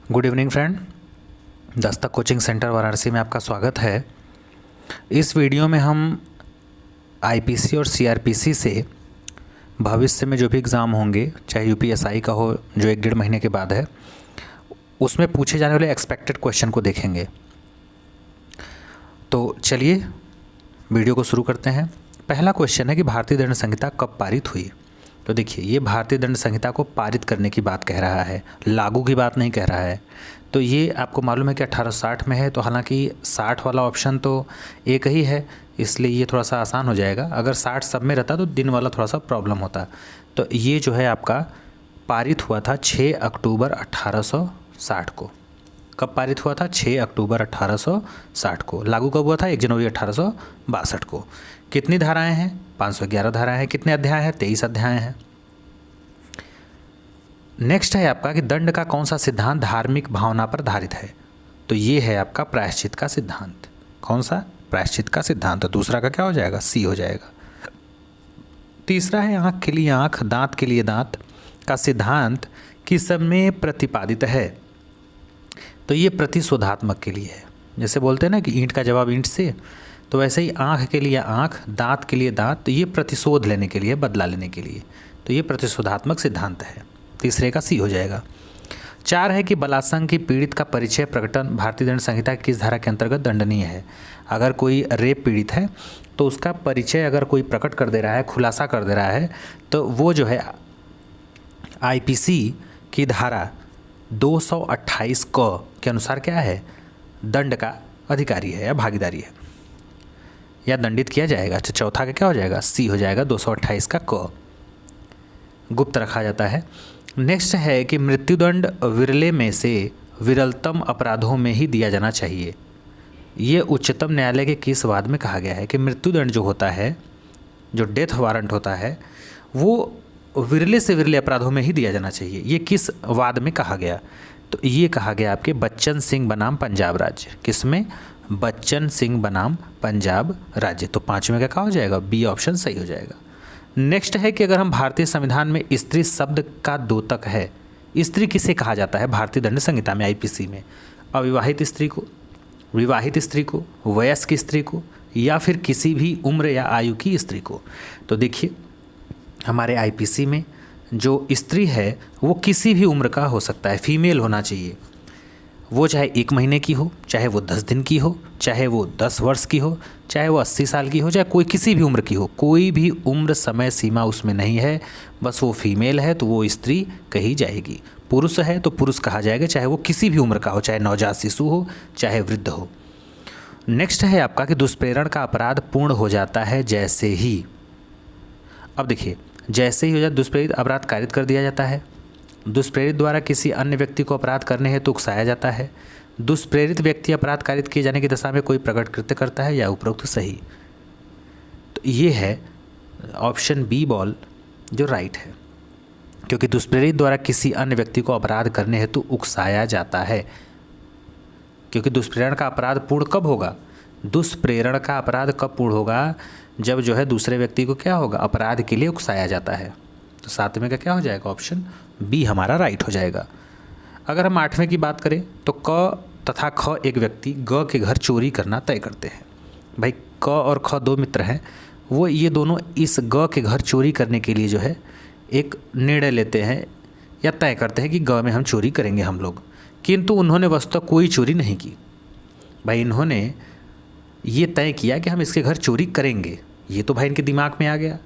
Good evening friend. Dastak coaching centre Varanasi में आपका स्वागत है। इस वीडियो में हम आईपीसी और सीआरपीसी से भविष्य में जो भी एग्ज़ाम होंगे, चाहे यूपीएसआई का हो जो 1-1.5 महीने के बाद है, उसमें पूछे जाने वाले एक्सपेक्टेड क्वेश्चन को देखेंगे। तो चलिए वीडियो को शुरू करते हैं। पहला क्वेश्चन है कि भारतीय दंड संहिता कब पारित हुई। तो देखिए, ये भारतीय दंड संहिता को पारित करने की बात कह रहा है, लागू की बात नहीं कह रहा है। तो ये आपको मालूम है कि 1860 में है, तो हालांकि 60 वाला ऑप्शन तो एक ही है, इसलिए ये थोड़ा सा आसान हो जाएगा। अगर 60 सब में रहता तो दिन वाला थोड़ा सा प्रॉब्लम होता। तो ये जो है आपका पारित हुआ था 6 अक्टूबर 1860 को। कब पारित हुआ था? 6 अक्टूबर 1860 को। लागू कब हुआ था? 1 जनवरी 1862 को। कितनी धाराएं हैं? 511 धाराएं हैं। कितने अध्याय हैं? 23 अध्याय हैं। नेक्स्ट है आपका कि दंड का कौन सा सिद्धांत धार्मिक भावना पर आधारित है। तो ये है आपका प्रायश्चित का सिद्धांत। कौन सा? प्रायश्चित का सिद्धांत। तो दूसरा का क्या हो जाएगा? सी हो जाएगा। तीसरा है आँख के लिए आँख, दांत के लिए दांत का सिद्धांत किस में प्रतिपादित है। तो ये प्रतिशोधात्मक के लिए है। जैसे बोलते हैं ना कि ईंट का जवाब ईंट से, तो वैसे ही आँख के लिए आँख, दांत के लिए दांत, तो ये प्रतिशोध लेने के लिए, बदला लेने के लिए। तो ये प्रतिशोधात्मक सिद्धांत है। तीसरे का सी हो जाएगा। 4 है कि बलात्संग की पीड़ित का परिचय प्रकटन भारतीय दंड संहिता की किस धारा के अंतर्गत दंडनीय है। अगर कोई रेप पीड़ित है तो उसका परिचय अगर कोई प्रकट कर दे रहा है, खुलासा कर दे रहा है, तो वो जो है आईपीसी की धारा 228 क के अनुसार क्या है? दंड का अधिकारी है या भागीदारी है, या दंडित किया जाएगा। अच्छा, चौथा का क्या हो जाएगा? सी हो जाएगा। 228 का क गुप्त रखा जाता है। नेक्स्ट है कि मृत्युदंड विरले में से विरलतम अपराधों में ही दिया जाना चाहिए। ये उच्चतम न्यायालय के किस वाद में कहा गया है कि मृत्युदंड जो होता है, जो डेथ वारंट होता है, वो विरले से विरले अपराधों में ही दिया जाना चाहिए। ये किस वाद में कहा गया? तो ये कहा गया आपके बच्चन सिंह बनाम पंजाब राज्य। किसमें? बच्चन सिंह बनाम पंजाब राज्य। तो 5वें का क्या हो जाएगा? बी ऑप्शन सही हो जाएगा। नेक्स्ट है कि अगर हम भारतीय संविधान में स्त्री शब्द का द्योतक है, स्त्री किसे कहा जाता है भारतीय दंड संहिता में, आईपीसी में? अविवाहित स्त्री को, विवाहित स्त्री को, वयस्क स्त्री को, या फिर किसी भी उम्र या आयु की स्त्री को। तो देखिए, हमारे आईपीसी में जो स्त्री है वो किसी भी उम्र का हो सकता है, फीमेल होना चाहिए। वो चाहे 1 महीने की हो, चाहे वो 10 दिन की हो, चाहे वो 10 वर्ष की हो, चाहे वो 80 साल की हो, चाहे कोई किसी भी उम्र की हो। कोई भी उम्र समय सीमा उसमें नहीं है। बस वो फीमेल है तो वो स्त्री कही जाएगी, पुरुष है तो पुरुष कहा जाएगा, चाहे वो किसी भी उम्र का हो, चाहे नवजात शिशु हो, चाहे वृद्ध हो। नेक्स्ट है आपका कि दुष्प्रेरण का अपराध पूर्ण हो जाता है जैसे ही। अब देखिए, जैसे ही हो जाए दुष्प्रेरित अपराध कारित कर दिया जाता है। दुष्प्रेरित द्वारा किसी अन्य व्यक्ति को अपराध करने हेतु उकसाया जाता है। दुष्प्रेरित व्यक्ति अपराध कारित किए जाने की दशा में कोई प्रकट कृत्य करता है, या उपरोक्त सही। तो ये है ऑप्शन बी बॉल जो राइट है, क्योंकि दुष्प्रेरित द्वारा किसी अन्य व्यक्ति को अपराध करने हेतु उकसाया जाता है। क्योंकि दुष्प्रेरण का अपराध पूर्ण कब होगा? दुष्प्रेरण का अपराध कब पूर्ण होगा? जब जो है दूसरे व्यक्ति को क्या होगा? अपराध के लिए उकसाया जाता है। तो 7वें का क्या हो जाएगा? ऑप्शन बी हमारा राइट हो जाएगा। अगर हम 8वें की बात करें तो क तथा ख एक व्यक्ति ग के घर चोरी करना तय करते हैं। भाई, क और ख 2 मित्र हैं, वो ये दोनों इस ग के घर चोरी करने के लिए जो है एक निर्णय लेते हैं या तय करते हैं कि ग में हम चोरी करेंगे हम लोग। किंतु उन्होंने वस्तुतः कोई चोरी नहीं की। भाई, इन्होंने ये तय किया कि हम इसके घर चोरी करेंगे, ये तो भाई इनके दिमाग में आ गया।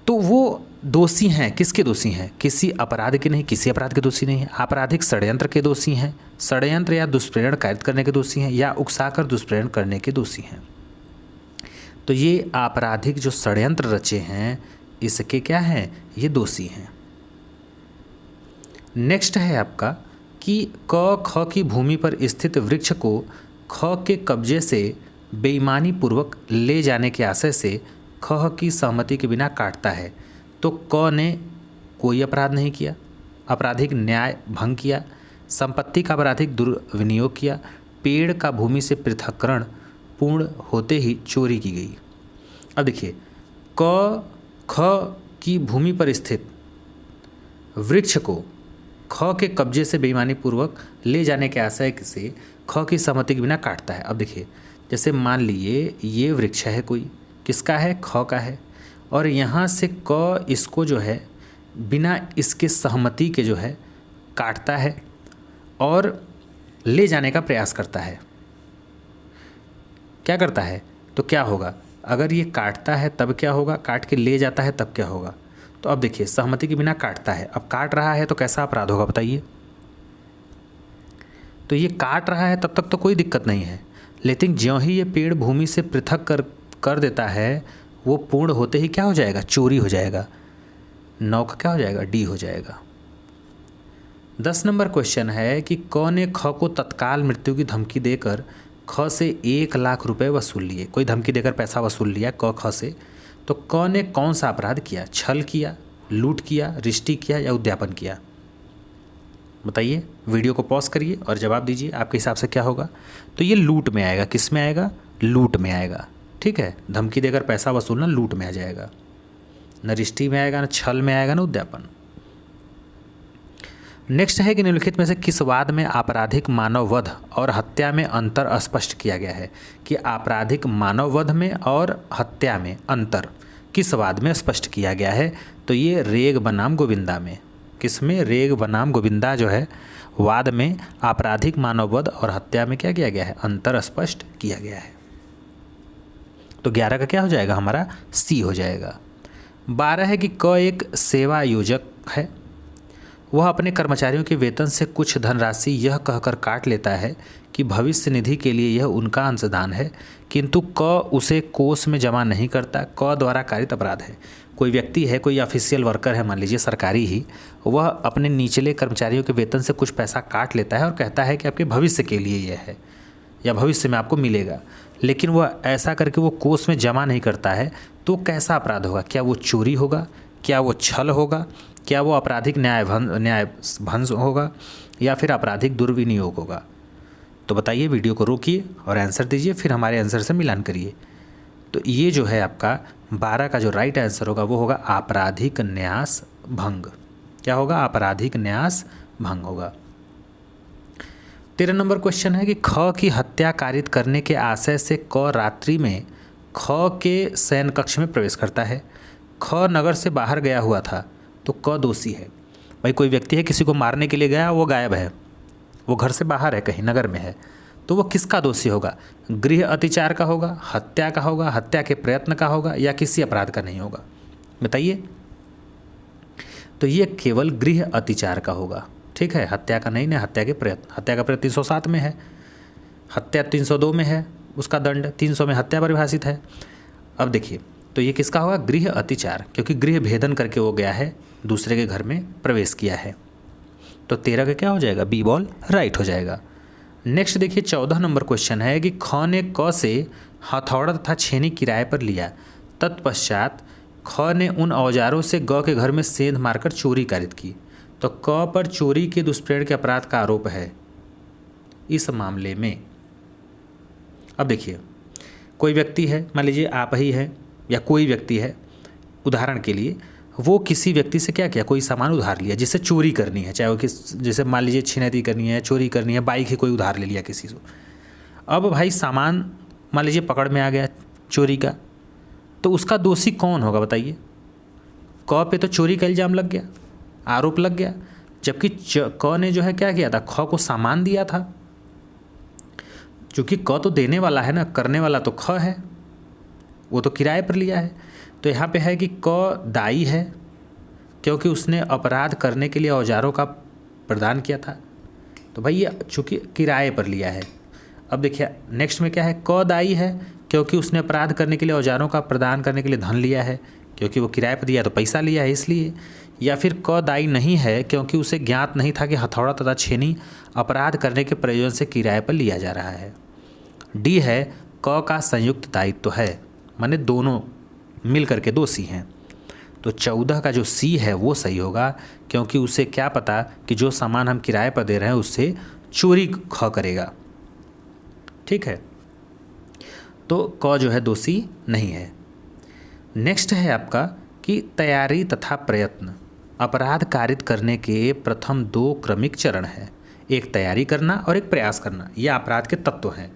तो वो दोषी हैं। किसके दोषी हैं? किसी अपराध के नहीं, किसी अपराध के दोषी नहीं है। आपराधिक षड्यंत्र के दोषी हैं, षड्यंत्र या दुष्प्रेरण कारित करने के दोषी हैं, या उकसाकर दुष्प्रेरण करने के दोषी हैं। तो ये आपराधिक जो षड्यंत्र रचे हैं, इसके क्या हैं? ये दोषी हैं। नेक्स्ट है आपका कि क ख की भूमि पर स्थित वृक्ष को ख के कब्जे से बेईमानी पूर्वक ले जाने के आशय से ख की सहमति के बिना काटता है। तो क ने कोई अपराध नहीं किया, आपराधिक न्याय भंग किया, संपत्ति का आपराधिक दुर्विनियोग किया, पेड़ का भूमि से पृथक्करण पूर्ण होते ही चोरी की गई। अब देखिए, क ख की भूमि पर स्थित वृक्ष को ख के कब्जे से बेईमानी पूर्वक ले जाने के आशय से ख की सहमति के बिना काटता है। अब देखिए, जैसे मान लिए ये वृक्ष है, कोई किसका है, ख का है, और यहाँ से क इसको जो है बिना इसके सहमति के जो है काटता है और ले जाने का प्रयास करता है। क्या करता है तो क्या होगा, अगर ये काटता है तब क्या होगा, काट के ले जाता है तब क्या होगा। तो अब देखिए, सहमति के बिना काटता है, अब काट रहा है तो कैसा अपराध होगा बताइए। तो ये काट रहा है तब तक तो कोई दिक्कत नहीं है, लेकिन ज्यों ही ये पेड़ भूमि से पृथक कर देता है, वो पूर्ण होते ही क्या हो जाएगा, चोरी हो जाएगा। 9 का क्या हो जाएगा, डी हो जाएगा। 10 नंबर क्वेश्चन है कि क ने ख को तत्काल मृत्यु की धमकी देकर ख से 1 लाख रुपए वसूल लिए। कोई धमकी देकर पैसा वसूल लिया क ख से, तो क ने कौन सा अपराध किया, छल किया, लूट किया, रिष्टी किया या उद्यापन किया। बताइए, वीडियो को पॉज करिए और जवाब दीजिए, आपके हिसाब से क्या होगा। तो ये लूट में आएगा, किस में आएगा, लूट में आएगा। ठीक है, धमकी देकर पैसा वसूलना लूट में आ जाएगा, न रिष्टी में आएगा, न छल में आएगा, न उद्यापन। नेक्स्ट है कि निम्नलिखित में से किस वाद में आपराधिक मानव वध और हत्या में अंतर स्पष्ट किया गया है। कि आपराधिक मानव वध में और हत्या में अंतर किस वाद में स्पष्ट किया गया है। तो ये रेग बनाम गोविंदा में, किसमें, रेग बनाम गोविंदा जो है वाद में आपराधिक मानव वध और हत्या में क्या किया गया है, अंतर स्पष्ट किया गया है। तो 11 का क्या हो जाएगा हमारा, सी हो जाएगा। 12 है कि क एक सेवा आयोजक है, वह अपने कर्मचारियों के वेतन से कुछ धनराशि यह कहकर काट लेता है कि भविष्य निधि के लिए यह उनका अंशदान है, किंतु क उसे कोष में जमा नहीं करता। क द्वारा कारित अपराध है। कोई व्यक्ति है, कोई ऑफिशियल वर्कर है, मान लीजिए सरकारी ही, वह अपने निचले कर्मचारियों के वेतन से कुछ पैसा काट लेता है और कहता है कि आपके भविष्य के लिए यह है या भविष्य में आपको मिलेगा, लेकिन वह ऐसा करके वो कोष में जमा नहीं करता है। तो कैसा अपराध होगा, क्या वो चोरी होगा, क्या वो छल होगा, क्या वो आपराधिक न्याय भंग होगा, या फिर आपराधिक दुर्विनियोग होगा। तो बताइए, वीडियो को रोकिए और आंसर दीजिए, फिर हमारे आंसर से मिलान करिए। तो ये जो है आपका 12 का जो राइट आंसर होगा वो होगा आपराधिक न्यास भंग। क्या होगा, आपराधिक न्यास भंग होगा। 13 नंबर क्वेश्चन है कि ख की हत्या कारित करने के आशय से क रात्रि में ख के शयन कक्ष में प्रवेश करता है। ख नगर से बाहर गया हुआ था, तो क दोषी है। भाई कोई व्यक्ति है, किसी को मारने के लिए गया, वो गायब है, वो घर से बाहर है, कहीं नगर में है, तो वो किसका दोषी होगा, गृह अतिचार का होगा, हत्या का होगा, हत्या के प्रयत्न का होगा, या किसी अपराध का नहीं होगा। बताइए। तो ये केवल गृह अतिचार का होगा। ठीक है, हत्या का नहीं, हत्या के प्रयत्न। हत्या का प्रयत्न 307 में है, हत्या 302 में है, उसका दंड 300 में हत्या परिभाषित है। अब देखिए, तो ये किसका होगा, गृह अतिचार, क्योंकि गृह भेदन करके वो गया है, दूसरे के घर में प्रवेश किया है। तो 13 का क्या हो जाएगा, बी बॉल राइट हो जाएगा। नेक्स्ट देखिए, 14 नंबर क्वेश्चन है कि ख ने क से हथौड़ा तथा छेनी किराए पर लिया, तत्पश्चात ख ने उन औजारों से ग के घर में सेंध मारकर चोरी कारित की। तो क पर चोरी के दुष्प्रेरण के अपराध का आरोप है इस मामले में। अब देखिए, कोई व्यक्ति है, मान लीजिए आप ही हैं या कोई व्यक्ति है, उदाहरण के लिए वो किसी व्यक्ति से क्या किया, कोई सामान उधार लिया जिससे चोरी करनी है, चाहे वो किस, जैसे मान लीजिए छिनैती करनी है, चोरी करनी है, बाइक ही कोई उधार ले लिया किसी से। अब भाई सामान मान लीजिए पकड़ में आ गया चोरी का, तो उसका दोषी कौन होगा बताइए। क पे तो चोरी का इल्ज़ाम लग गया, आरोप लग गया, जबकि क ने जो है क्या किया था, ख को सामान दिया था। चूँकि क तो देने वाला है ना, करने वाला तो ख है, वो तो किराए पर लिया है। तो यहाँ पे है कि क दायी है क्योंकि उसने अपराध करने के लिए औजारों का प्रदान किया था। तो भाई ये चूँकि किराए पर लिया है। अब देखिए नेक्स्ट में क्या है, क दायी है क्योंकि उसने अपराध करने के लिए औजारों का प्रदान करने के लिए धन लिया है, क्योंकि वो किराए पर दिया तो पैसा लिया है इसलिए। या फिर क दायी नहीं है क्योंकि उसे ज्ञात नहीं था कि हथौड़ा तथा छेनी अपराध करने के प्रयोजन से किराए पर लिया जा रहा है। डी है क का संयुक्त दायित्व है, माने दोनों मिल करके दोषी हैं। तो 14 का जो सी है वो सही होगा, क्योंकि उसे क्या पता कि जो सामान हम किराए पर दे रहे हैं उससे चोरी ख करेगा। ठीक है, तो क जो है दोषी नहीं है। नेक्स्ट है आपका कि तैयारी तथा प्रयत्न। अपराध कारित करने के प्रथम 2 क्रमिक चरण हैं, एक तैयारी करना और एक प्रयास करना। यह अपराध के तत्व हैं।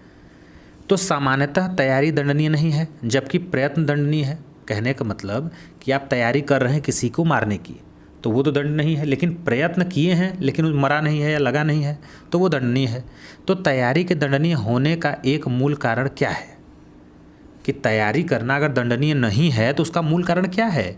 तो सामान्यतः तैयारी दंडनीय नहीं है, जबकि प्रयत्न दंडनीय है। कहने का मतलब कि आप तैयारी कर रहे हैं किसी को मारने की, तो वो तो दंड नहीं है, लेकिन प्रयत्न किए हैं लेकिन मरा नहीं है या लगा नहीं है, तो वो दंडनीय है। तो तैयारी के दंडनीय होने का एक मूल कारण क्या है? कि तैयारी करना अगर दंडनीय नहीं है तो उसका मूल कारण क्या है?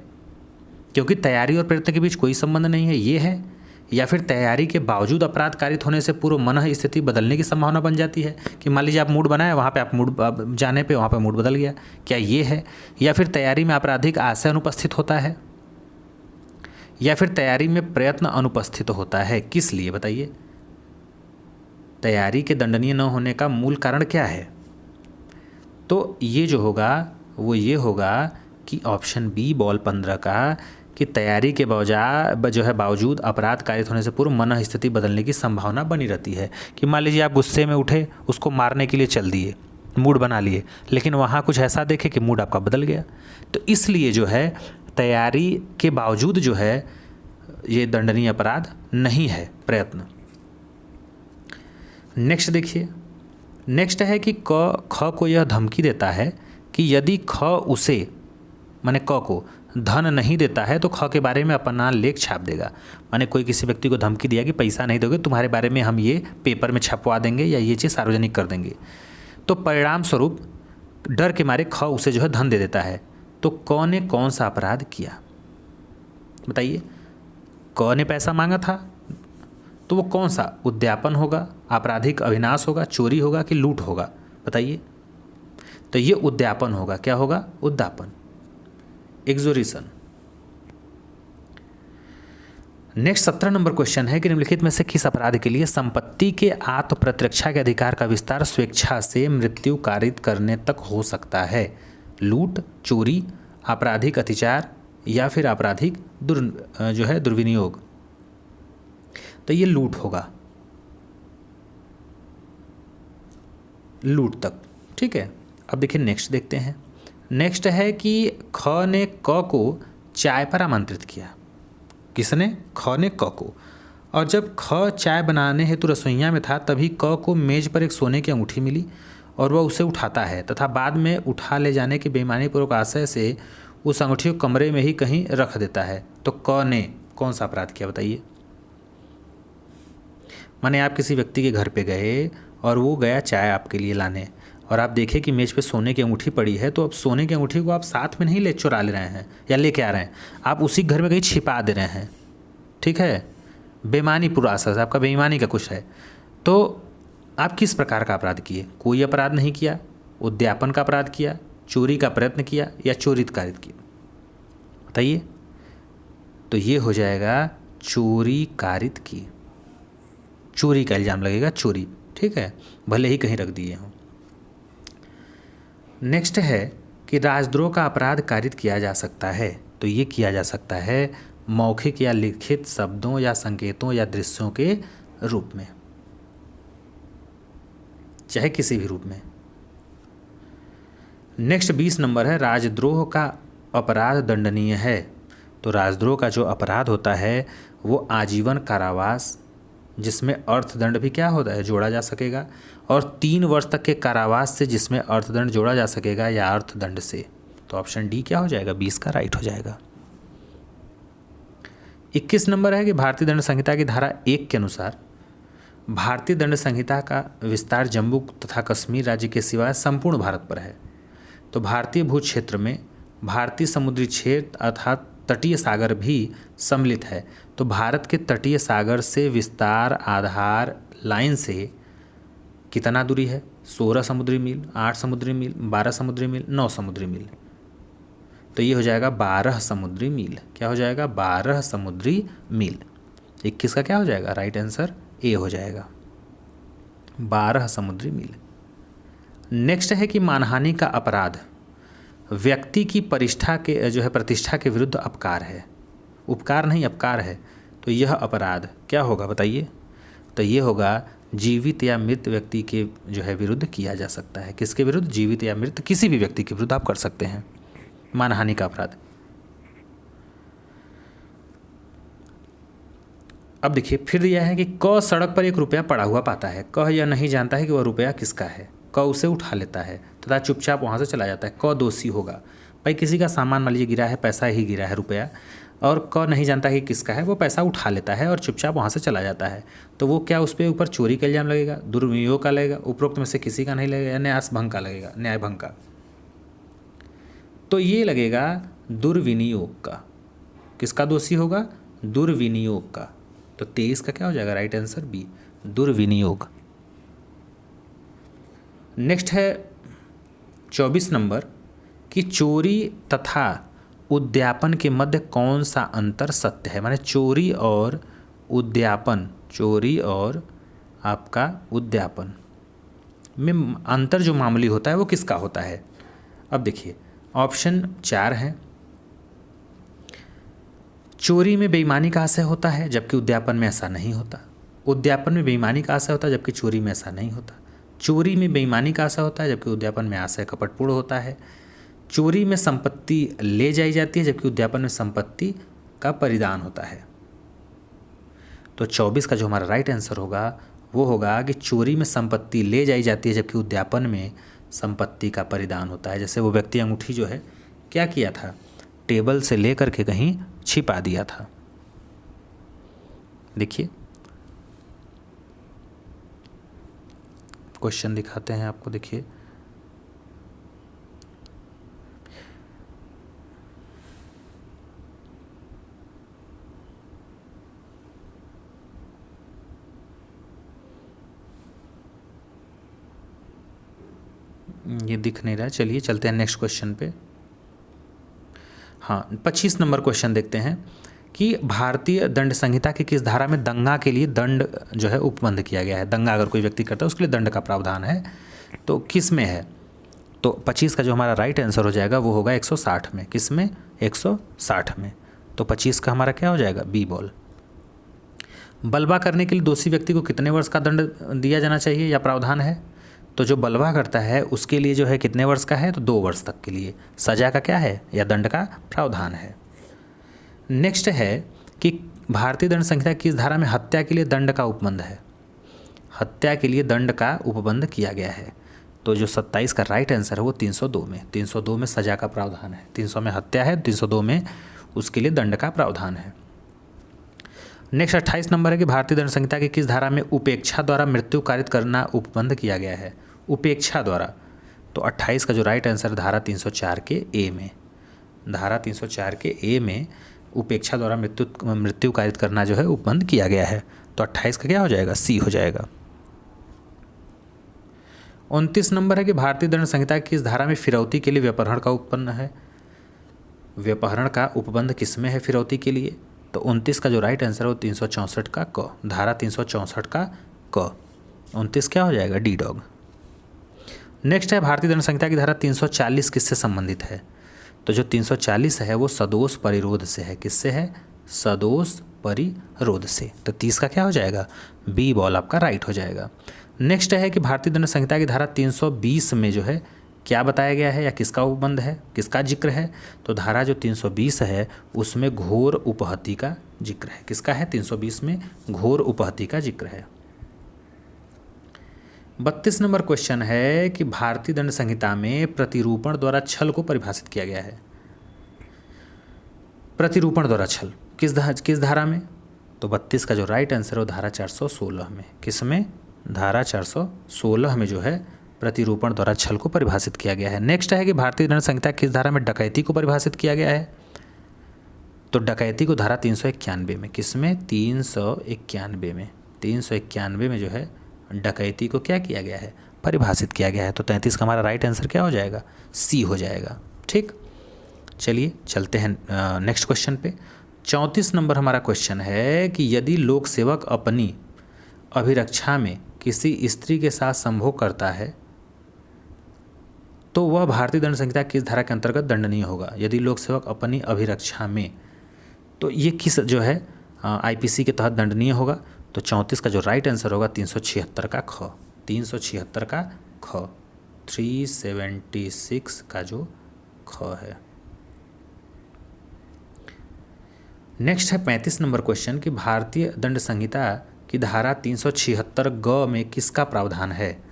क्योंकि तैयारी और प्रयत्न के बीच कोई संबंध नहीं है, ये है। या फिर तैयारी के बावजूद अपराध कारित होने से पूर्व मन स्थिति बदलने की संभावना बन जाती है कि मान लीजिए आप मूड बनाए, वहाँ पे आप मूड जाने पे वहाँ पे मूड बदल गया, क्या ये है? या फिर तैयारी में आपराधिक आशय अनुपस्थित होता है, या फिर तैयारी में प्रयत्न अनुपस्थित होता है? किस लिए बताइए? तैयारी के दंडनीय न होने का मूल कारण क्या है? तो ये जो होगा वो ये होगा कि ऑप्शन बी बॉल 15 का, कि तैयारी के बावजूद अपराध कारित होने से पूर्व मन स्थिति बदलने की संभावना बनी रहती है। कि मान लीजिए आप गुस्से में उठे, उसको मारने के लिए चल दिए, मूड बना लिए, लेकिन वहाँ कुछ ऐसा देखे कि मूड आपका बदल गया। तो इसलिए जो है तैयारी के बावजूद जो है ये दंडनीय अपराध नहीं है प्रयत्न। नेक्स्ट देखिए, नेक्स्ट है कि ख को यह धमकी देता है कि यदि ख उसे माने क को धन नहीं देता है तो ख के बारे में अपना लेख छाप देगा। माने कोई किसी व्यक्ति को धमकी दिया कि पैसा नहीं दोगे तुम्हारे बारे में हम ये पेपर में छपवा देंगे या ये चीज़ सार्वजनिक कर देंगे, तो परिणाम स्वरूप डर के मारे ख उसे जो है धन दे देता है। तो क ने कौन सा अपराध किया बताइए? क ने पैसा मांगा था, तो वो कौन सा? उद्यापन होगा, आपराधिक अविनाश होगा, चोरी होगा कि लूट होगा? बताइए। तो ये उद्यापन होगा। क्या होगा? उद्यापन, एक्सोरिशन। नेक्स्ट 17 नंबर क्वेश्चन है कि निम्नलिखित में से किस अपराध के लिए संपत्ति के आत्म प्रतिरक्षा के अधिकार का विस्तार स्वेच्छा से मृत्यु कारित करने तक हो सकता है? लूट, चोरी, आपराधिक अत्याचार या फिर आपराधिक दुर्विनियोग? तो ये लूट होगा, लूट तक। ठीक है, अब देखिए नेक्स्ट देखते हैं। नेक्स्ट है कि ख ने क को चाय पर आमंत्रित किया। किसने? ख ने क को। और जब ख चाय बनाने हेतु रसोइया में था तभी क को मेज पर एक सोने की अंगूठी मिली और वह उसे उठाता है तथा बाद में उठा ले जाने के बेईमानीपूर्वक आशय से उस अंगूठी को कमरे में ही कहीं रख देता है। तो क ने कौन सा अपराध किया बताइए? माने आप किसी व्यक्ति के घर पे गए और वो गया चाय आपके लिए लाने और आप देखें कि मेज़ पे सोने की अंगूठी पड़ी है, तो अब सोने की अंगूठी को आप साथ में नहीं ले चुरा ले रहे हैं या लेके आ रहे हैं, आप उसी घर में कहीं छिपा दे रहे हैं। ठीक है, बेईमानी पूरा असर, आपका बेईमानी का कुछ है। तो आप किस प्रकार का अपराध किए? कोई अपराध नहीं किया, उद्यापन का अपराध किया, चोरी का प्रयत्न किया या चोरित कारित किया? बताइए। तो ये हो जाएगा चोरी कारित की, चोरी का इल्ज़ाम लगेगा, चोरी। ठीक है, भले ही कहीं रख दिए हों। नेक्स्ट है कि राजद्रोह का अपराध कारित किया जा सकता है। तो ये किया जा सकता है मौखिक या लिखित शब्दों या संकेतों या दृश्यों के रूप में, चाहे किसी भी रूप में। नेक्स्ट 20 नंबर है राजद्रोह का अपराध दंडनीय है। तो राजद्रोह का जो अपराध होता है वो आजीवन कारावास, जिसमें अर्थदंड भी क्या होता है? जोड़ा जा सकेगा, और 3 वर्ष तक के कारावास से जिसमें अर्थदंड जोड़ा जा सकेगा या अर्थदंड से। तो ऑप्शन डी क्या हो जाएगा? 20 का राइट हो जाएगा। 21 नंबर है कि भारतीय दंड संहिता की धारा 1 के अनुसार भारतीय दंड संहिता का विस्तार जम्मू तथा कश्मीर राज्य के सिवाय संपूर्ण भारत पर है। तो भारतीय भू क्षेत्र में भारतीय समुद्री क्षेत्र अर्थात तटीय सागर भी सम्मिलित है। तो भारत के तटीय सागर से विस्तार आधार लाइन से कितना दूरी है? 16 समुद्री मील, 8 समुद्री मील, 12 समुद्री मील, 9 समुद्री मील। तो ये हो जाएगा 12 समुद्री मील। क्या हो जाएगा? 12 समुद्री मील। 21 का क्या हो जाएगा? राइट आंसर ए हो जाएगा, 12 समुद्री मील। नेक्स्ट है कि मानहानि का अपराध व्यक्ति की प्रतिष्ठा के विरुद्ध अपकार है। उपकार नहीं, अपकार है। तो यह अपराध क्या होगा बताइए? तो ये होगा जीवित या मृत व्यक्ति के विरुद्ध किया जा सकता है। किसके विरुद्ध? जीवित या मृत किसी भी व्यक्ति के विरुद्ध आप कर सकते हैं मानहानि का अपराध। अब देखिए फिर दिया है कि क सड़क पर 1 रुपया पड़ा हुआ पाता है। क यह नहीं जानता है कि वह रुपया किसका है। क उसे उठा लेता है तथा चुपचाप वहाँ से चला जाता है। क दोषी होगा। भाई किसी का सामान मान लीजिए गिरा है, पैसा ही गिरा है, रुपया, और क नहीं जानता कि किसका है, वो पैसा उठा लेता है और चुपचाप वहाँ से चला जाता है। तो वो क्या उस पर ऊपर चोरी का इल्ज़ाम लगेगा, दुर्विनियोग का लगेगा, उपरोक्त में से किसी का नहीं लगेगा, न्यास भंग का लगेगा, न्याय भंग का। तो ये लगेगा दुर्विनियोग का। किसका दोषी होगा? दुर्विनियोग का। तो 23 का क्या हो जाएगा? राइट आंसर बी, दुर्विनियोग। नेक्स्ट है 24 नंबर कि चोरी तथा उद्यापन के मध्य कौन सा अंतर सत्य है। माने चोरी और उद्यापन, चोरी और आपका उद्यापन में अंतर जो मामूली होता है वो किसका होता है। अब देखिए ऑप्शन 4 है। चोरी में बेईमानी का आशय होता है जबकि उद्यापन में ऐसा नहीं होता। उद्यापन में बेईमानी का आशय होता है जबकि चोरी में ऐसा नहीं होता। चोरी में बेईमानी का आशय होता है जबकि उद्यापन में आशय कपटपूर्ण होता है। चोरी में संपत्ति ले जाई जाती है जबकि उद्यापन में संपत्ति का परिधान होता है। तो 24 का जो हमारा राइट आंसर होगा वो होगा कि चोरी में संपत्ति ले जाई जाती है जबकि उद्यापन में संपत्ति का परिधान होता है। जैसे वो व्यक्ति अंगूठी जो है क्या किया था, टेबल से लेकर के कहीं छिपा दिया था। देखिए क्वेश्चन दिखाते हैं आपको। देखिए ये दिख नहीं रहा, चलिए चलते हैं नेक्स्ट क्वेश्चन पे। हाँ 25 नंबर क्वेश्चन देखते हैं कि भारतीय दंड संहिता की किस धारा में दंगा के लिए दंड जो है उपबंध किया गया है। दंगा अगर कोई व्यक्ति करता है उसके लिए दंड का प्रावधान है, तो किस में है। तो 25 का जो हमारा राइट आंसर हो जाएगा वो होगा 160 में। किस में? 160 में। तो 25 का हमारा क्या हो जाएगा? बी बॉल। बलवा करने के लिए दोषी व्यक्ति को कितने वर्ष का दंड दिया जाना चाहिए या प्रावधान है। तो जो बलवा करता है उसके लिए जो है कितने वर्ष का है? तो 2 वर्ष तक के लिए सजा का क्या है या दंड का प्रावधान है। नेक्स्ट है कि भारतीय दंड संहिता किस धारा में हत्या के लिए दंड का उपबंध है। हत्या के लिए दंड का उपबंध किया गया है। तो जो 27 का राइट आंसर है वो 302 में। 302 में सजा का प्रावधान है। 300 में हत्या है, 302 में उसके लिए दंड का प्रावधान है। नेक्स्ट 28 नंबर है कि भारतीय दंड संहिता की किस धारा में उपेक्षा द्वारा मृत्यु कारित करना उपबंध किया गया है। उपेक्षा द्वारा। तो 28 का जो राइट आंसर धारा 304 के ए में। धारा 304 के ए में उपेक्षा द्वारा मृत्यु कारित करना जो है उपबंध किया गया है। तो 28 का क्या हो जाएगा? सी हो जाएगा। 29 नंबर है कि भारतीय दंड संहिता की किस धारा में फिरौती के लिए व्यपहरण का उपबंध है। व्यपहरण का उपबंध किस में है फिरौती के लिए। तो 29 का जो राइट आंसर है वो 364 का क। धारा 364 का क। 29 क्या हो जाएगा? D dog. नेक्स्ट है भारतीय दंड संहिता की धारा 340 किससे संबंधित है। तो जो 340 है वो सदोष परिरोध से है। किससे है? सदोष परिरोध से। तो 30 का क्या हो जाएगा? बी बॉल आपका राइट हो जाएगा। नेक्स्ट है कि भारतीय दंड संहिता की धारा 320 में जो है क्या बताया गया है या किसका उपबंध है, किसका जिक्र है। तो धारा जो 320 है उसमें घोर उपहति का जिक्र है। किसका है? 320 में घोर उपहति का जिक्र है। 32 नंबर क्वेश्चन है कि भारतीय दंड संहिता में प्रतिरूपण द्वारा छल को परिभाषित किया गया है। प्रतिरूपण द्वारा छल किस धारा में। तो 32 का जो राइट आंसर है वो धारा 416 में। किस में? धारा 416 में जो है प्रतिरूपण द्वारा छल को परिभाषित किया गया है। नेक्स्ट है कि भारतीय दंड संहिता किस धारा में डकैती को परिभाषित किया गया है। तो डकैती को धारा 391 में। किस में? 391 में। 391 में जो है डकैती को क्या किया गया है? परिभाषित किया गया है। तो 33 का हमारा राइट आंसर क्या हो जाएगा? सी हो जाएगा। ठीक, चलिए चलते हैं नेक्स्ट क्वेश्चन पे। 34 नंबर हमारा क्वेश्चन है कि यदि लोक सेवक अपनी अभिरक्षा में किसी स्त्री के साथ संभोग करता है तो वह भारतीय दंड संहिता किस धारा के अंतर्गत दंडनीय होगा। यदि लोक सेवक अपनी अभिरक्षा में, तो ये किस जो है आईपीसी के तहत दंडनीय होगा। तो 34 का जो राइट आंसर होगा 376 का ख। 376 का ख। 376 का जो ख है। नेक्स्ट है 35 नंबर क्वेश्चन कि भारतीय दंड संहिता की धारा 376 ग में किसका प्रावधान है।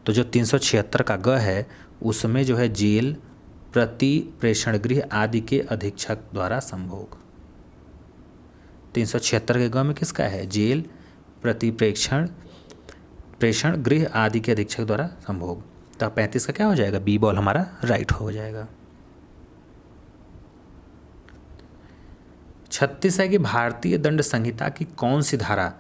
तो जो 376 का ग है उसमें जो है जेल, प्रति प्रेषण गृह आदि के अधीक्षक द्वारा संभोग। 376 के ग में किसका है, जेल, प्रति प्रेषण गृह आदि के अधीक्षक द्वारा संभोग। तो 35 का क्या हो जाएगा, बी बॉल हमारा राइट हो जाएगा। 36 है कि भारतीय दंड संहिता की कौन सी धारा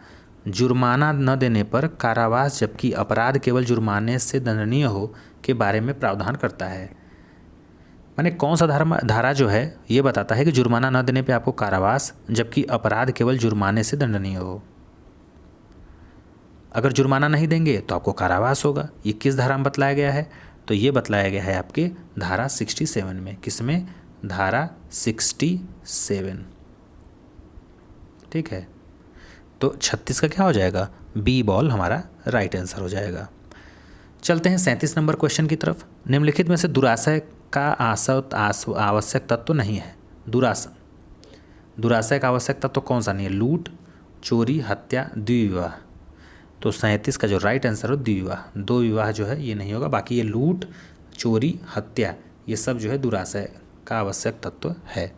जुर्माना न देने पर कारावास जबकि अपराध केवल जुर्माने से दंडनीय हो के बारे में प्रावधान करता है। माने कौन सा धारा जो है ये बताता है कि जुर्माना न देने पे आपको कारावास जबकि अपराध केवल जुर्माने से दंडनीय हो। अगर जुर्माना नहीं देंगे तो आपको कारावास होगा। ये किस धारा में बतलाया गया है, तो ये बतलाया गया है आपके धारा 67 में। किसमें, धारा 67। ठीक है, तो 36 का क्या हो जाएगा, बी बॉल हमारा राइट आंसर हो जाएगा। चलते हैं 37 नंबर क्वेश्चन की तरफ। निम्नलिखित में से दुराशय का आवश्यक तत्व नहीं है। दुराशय का आवश्यक तत्व कौन सा नहीं है, लूट, चोरी, हत्या, द्विविवाह। तो 37 का जो राइट आंसर हो द्विविवाह। दो विवाह जो है ये नहीं होगा, बाकी ये लूट, चोरी, हत्या ये सब जो है दुराशय का आवश्यक तत्व है।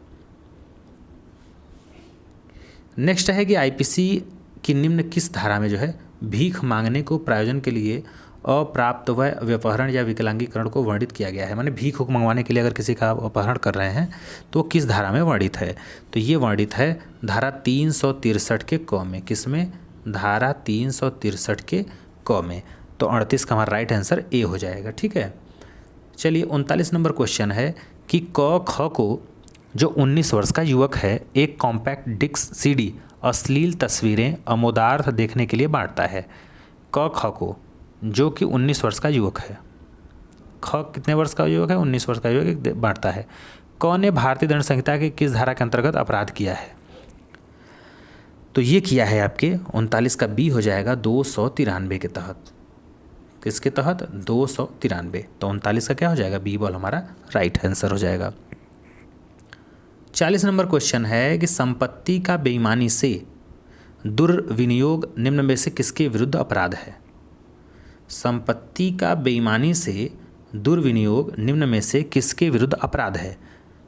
नेक्स्ट है कि आईपीसी की निम्न किस धारा में जो है भीख मांगने को प्रायोजन के लिए अप्राप्त व व्यपहरण या विकलांगीकरण को वर्णित किया गया है। माने भीख मंगवाने के लिए अगर किसी का अपहरण कर रहे हैं तो किस धारा में वर्णित है, तो ये वर्णित है धारा 363 के क में। किसमें, धारा 363 के क में। तो 38 का हमारा राइट आंसर ए हो जाएगा। ठीक है, चलिए 39 नंबर क्वेश्चन है कि क ख को जो 19 वर्ष का युवक है एक कॉम्पैक्ट डिस्क सीडी अश्लील तस्वीरें अमोदार्थ देखने के लिए बांटता है। क ख को जो कि 19 वर्ष का युवक है, ख कितने वर्ष का युवक है, 19 वर्ष का युवक बांटता है। क ने भारतीय दंड संहिता के किस धारा के अंतर्गत अपराध किया है, तो ये किया है आपके 39 का बी हो जाएगा 293 के तहत। किसके तहत, 293। तो 39 का क्या हो जाएगा, बी बॉल हमारा राइट आंसर हो जाएगा। 40 नंबर क्वेश्चन है कि संपत्ति का बेईमानी से दुर्विनियोग निम्न में से किसके विरुद्ध अपराध है। संपत्ति का बेईमानी से दुर्विनियोग निम्न में से किसके विरुद्ध अपराध है,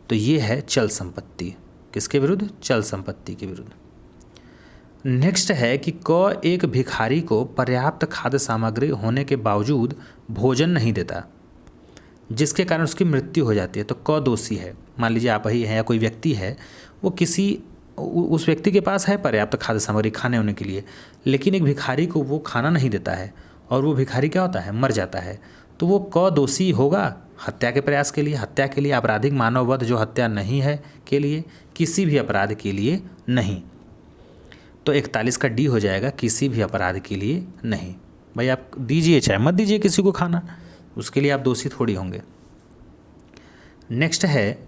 तो ये है चल संपत्ति। किसके विरुद्ध, चल संपत्ति के विरुद्ध। नेक्स्ट है कि क एक भिखारी को पर्याप्त खाद्य सामग्री होने के बावजूद भोजन नहीं देता जिसके कारण उसकी मृत्यु हो जाती है, तो क दोषी है। मान लीजिए आप ही हैं या कोई व्यक्ति है, वो उस व्यक्ति के पास है पर्याप्त खाद्य सामग्री खाने होने के लिए, लेकिन एक भिखारी को वो खाना नहीं देता है और वो भिखारी क्या होता है, मर जाता है, तो वो क दोषी होगा हत्या के प्रयास के लिए, हत्या के लिए, आपराधिक मानववध जो हत्या नहीं है के लिए, किसी भी अपराध के लिए नहीं। तो 41 का डी हो जाएगा, किसी भी अपराध के लिए नहीं। भाई आप दीजिए चाहे मत दीजिए किसी को खाना, उसके लिए आप दोषी थोड़ी होंगे। नेक्स्ट है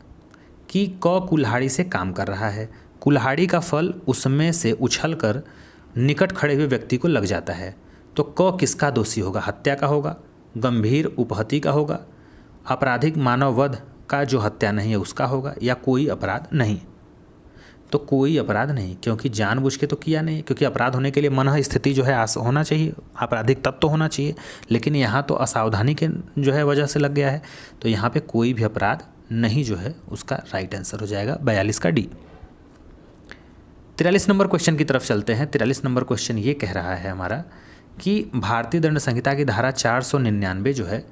कि क कुल्हाड़ी से काम कर रहा है, कुल्हाड़ी का फल उसमें से उछलकर निकट खड़े हुए व्यक्ति को लग जाता है, तो क किसका दोषी होगा, हत्या का होगा, गंभीर उपहति का होगा, आपराधिक मानववध का जो हत्या नहीं है उसका होगा, या कोई अपराध नहीं। तो कोई अपराध नहीं, क्योंकि जानबूझ के तो किया नहीं, क्योंकि अपराध होने के लिए मन स्थिति जो है होना चाहिए, आपराधिक तत्व तो होना चाहिए, लेकिन यहाँ तो असावधानी के जो है वजह से लग गया है, तो यहाँ पे कोई भी अपराध नहीं जो है उसका राइट आंसर हो जाएगा 42 का डी। 43 नंबर क्वेश्चन की तरफ चलते हैं। 43 नंबर क्वेश्चन ये कह रहा है हमारा कि भारतीय दंड संहिता की धारा 499 जो है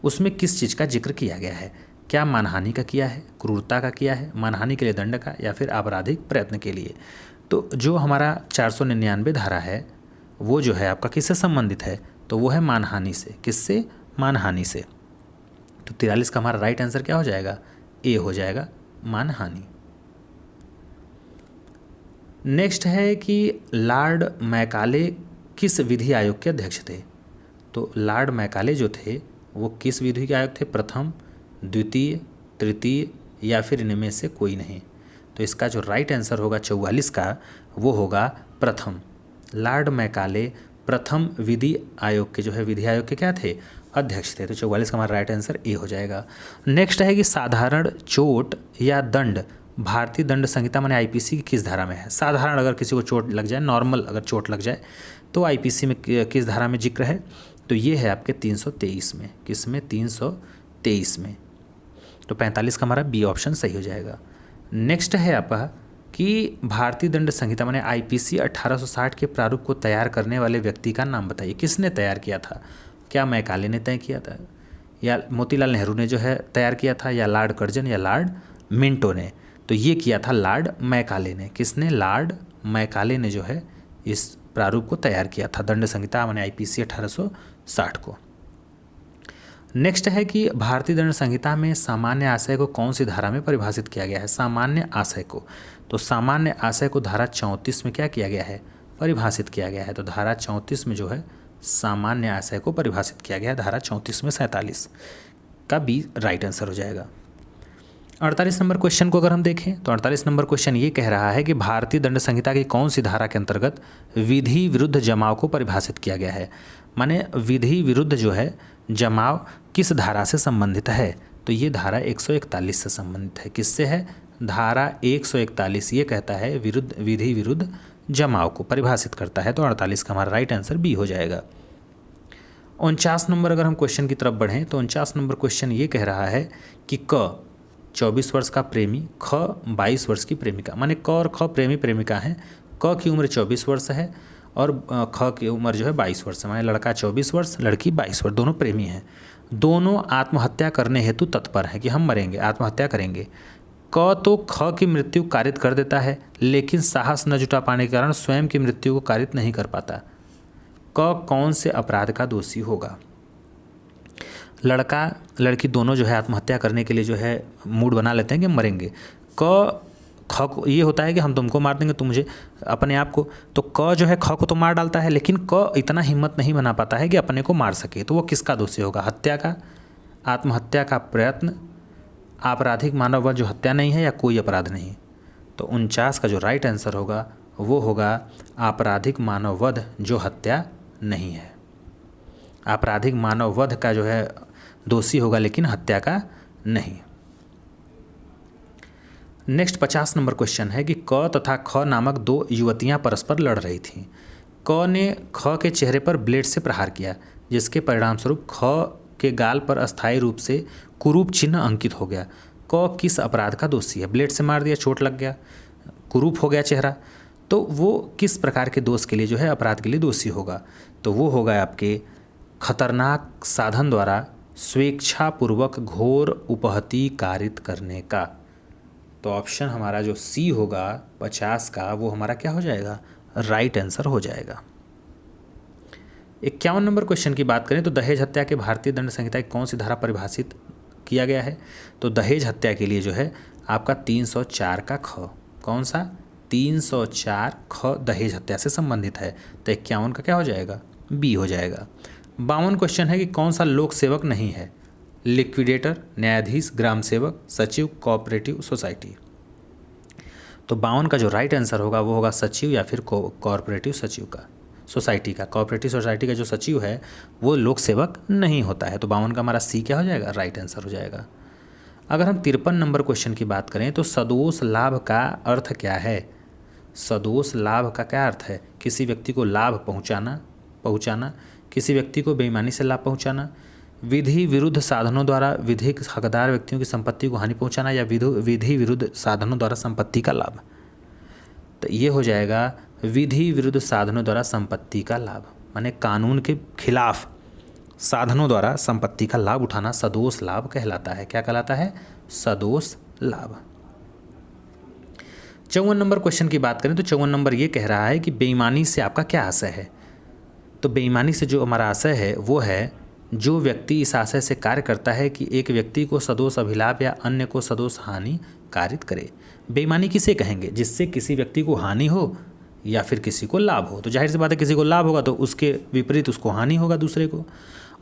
उसमें किस चीज़ का जिक्र किया गया है। क्या मानहानि का किया है, क्रूरता का किया है, मानहानि के लिए दंड का, या फिर आपराधिक प्रयत्न के लिए। तो जो हमारा 499 धारा है वो जो है आपका किससे संबंधित है, तो वो है मानहानि से। किससे, मानहानि से। तो 43 का हमारा राइट आंसर क्या हो जाएगा, ए हो जाएगा, मानहानि। नेक्स्ट है कि लॉर्ड मैकाले किस विधि आयोग के अध्यक्ष थे। तो लॉर्ड मैकाले जो थे वो किस विधि के आयोग थे, प्रथम, द्वितीय, तृतीय, या फिर इनमें से कोई नहीं। तो इसका जो राइट आंसर होगा 44 का वो होगा प्रथम। लॉर्ड मैकाले प्रथम विधि आयोग के जो है विधि आयोग के क्या थे, अध्यक्ष थे। तो 44 का हमारा राइट आंसर ए हो जाएगा। नेक्स्ट है कि साधारण चोट या दंड भारतीय दंड संहिता माने आईपीसी की किस धारा में है? साधारण अगर किसी को चोट लग जाए, नॉर्मल अगर चोट लग जाए तो आईपीसी में किस धारा में जिक्र है? तो ये है आपके 323 में। किस में? 323 में। तो 45 का हमारा बी ऑप्शन सही हो जाएगा। नेक्स्ट है आपका कि भारतीय दंड संहिता माने आईपीसी 1860 के प्रारूप को तैयार करने वाले व्यक्ति का नाम बताइए। किसने तैयार किया था? क्या मैकाले ने तय किया था, या मोतीलाल नेहरू ने जो है तैयार किया था, या लॉर्ड कर्जन, या लॉर्ड मिंटो ने? तो ये किया था लॉर्ड मैकाले ने। किसने? लॉर्ड मैकाले ने जो है इस प्रारूप को तैयार किया था, दंड संहिता माने आईपीसी 1860 को। नेक्स्ट है कि भारतीय दंड संहिता में सामान्य आशय को कौन सी धारा में परिभाषित किया गया है? सामान्य आशय को, तो सामान्य आशय को धारा 34 में क्या किया गया है? परिभाषित किया गया है। तो धारा 34 में जो है सामान्य आशय को परिभाषित किया गया है, धारा 34 में 47 का बी राइट आंसर हो जाएगा। 48 नंबर क्वेश्चन को अगर हम देखें तो 48 नंबर क्वेश्चन ये कह रहा है कि भारतीय दंड संहिता की कौन सी धारा के अंतर्गत विधि विरुद्ध जमाव को परिभाषित किया गया है? माने विधि विरुद्ध जो है जमाव किस धारा से संबंधित है? तो ये धारा 141 से संबंधित है। किससे है? धारा 141 ये कहता है विधि विरुद्ध जमाव को परिभाषित करता है। तो 48 का हमारा राइट आंसर बी हो जाएगा। 49 नंबर अगर हम क्वेश्चन की तरफ बढ़ें तो 49 नंबर क्वेश्चन ये कह रहा है कि क 24 वर्ष का प्रेमी, ख 22 वर्ष की प्रेमिका। माने क और ख प्रेमी प्रेमिका हैं। क की उम्र 24 वर्ष है और ख की उम्र जो है 22 वर्ष है। माने लड़का 24 वर्ष, लड़की 22 वर्ष, दोनों प्रेमी हैं। दोनों आत्महत्या करने हेतु तत्पर हैं कि हम मरेंगे, आत्महत्या करेंगे। क तो ख की मृत्यु कारित कर देता है, लेकिन साहस न जुटा पाने के कारण स्वयं की मृत्यु को कारित नहीं कर पाता। क कौन से अपराध का दोषी होगा? लड़का लड़की दोनों जो है आत्महत्या करने के लिए जो है मूड बना लेते हैं कि मरेंगे। क ख को ये होता है कि हम तुमको मार देंगे, तुम मुझे अपने आप को। तो क जो है ख को तो मार डालता है, लेकिन क इतना हिम्मत नहीं बना पाता है कि अपने को मार सके। तो वो किसका दोषी होगा? हत्या का, आत्महत्या का प्रयत्न, आपराधिक मानव वध जो हत्या नहीं है, या कोई अपराध नहीं? तो 49 का जो राइट आंसर होगा वो होगा आपराधिक मानव वध जो हत्या नहीं है। आपराधिक मानव वध का जो है दोषी होगा, लेकिन हत्या का नहीं। नेक्स्ट 50 नंबर क्वेश्चन है कि क तथा ख नामक दो युवतियां परस्पर लड़ रही थीं। क ने ख के चेहरे पर ब्लेड से प्रहार किया, जिसके परिणामस्वरूप ख के गाल पर अस्थायी रूप से कुरूप चिन्ह अंकित हो गया। क किस अपराध का दोषी है? ब्लेड से मार दिया, चोट लग गया, कुरूप हो गया चेहरा, तो वो किस प्रकार के दोष के लिए जो है अपराध के लिए दोषी होगा? तो वो होगा आपके खतरनाक साधन द्वारा स्वेच्छापूर्वक घोर उपहति कारित करने का। तो ऑप्शन हमारा जो सी होगा 50 का वो हमारा क्या हो जाएगा? राइट आंसर हो जाएगा। 51 नंबर क्वेश्चन की बात करें तो दहेज हत्या के भारतीय दंड संहिता की कौन सी धारा परिभाषित किया गया है? तो दहेज हत्या के लिए जो है आपका 304 का ख। कौन सा? 304 ख दहेज हत्या से संबंधित है। तो 51 का क्या हो जाएगा? बी हो जाएगा। 52 क्वेश्चन है कि कौन सा लोक सेवक नहीं है? लिक्विडेटर, न्यायाधीश, ग्राम सेवक, सचिव, कोऑपरेटिव सोसाइटी। तो 52 का जो राइट आंसर होगा वो होगा सचिव या फिर कोऑपरेटिव सचिव का, सोसाइटी का। कोऑपरेटिव सोसाइटी का जो सचिव है वो लोक सेवक नहीं होता है। तो 52 का हमारा सी क्या हो जाएगा? राइट आंसर हो जाएगा। अगर हम 53 नंबर क्वेश्चन की बात करें तो सदोष लाभ का अर्थ क्या है? सदोष लाभ का क्या अर्थ है? किसी व्यक्ति को लाभ पहुँचाना, किसी व्यक्ति को बेईमानी से लाभ पहुँचाना, विधि विरुद्ध साधनों द्वारा विधिक हकदार व्यक्तियों की संपत्ति को हानि पहुँचाना, या विधि विरुद्ध साधनों द्वारा संपत्ति का लाभ। तो ये हो जाएगा विधि विरुद्ध साधनों द्वारा संपत्ति का लाभ, माने कानून के खिलाफ साधनों द्वारा संपत्ति का लाभ उठाना सदोष लाभ कहलाता है। क्या कहलाता है? सदोष लाभ। 54 नंबर क्वेश्चन की बात करें तो 54 नंबर ये कह रहा है कि बेईमानी से आपका क्या आशय है? तो बेईमानी से जो हमारा आशय है वो है जो व्यक्ति इस आशय से कार्य करता है कि एक व्यक्ति को सदोष अभिलाभ या अन्य को सदोष हानि कारित करे। बेईमानी किसे कहेंगे? जिससे किसी व्यक्ति को हानि हो या फिर किसी को लाभ हो। तो जाहिर सी बात है किसी को लाभ होगा तो उसके विपरीत उसको हानि होगा दूसरे को,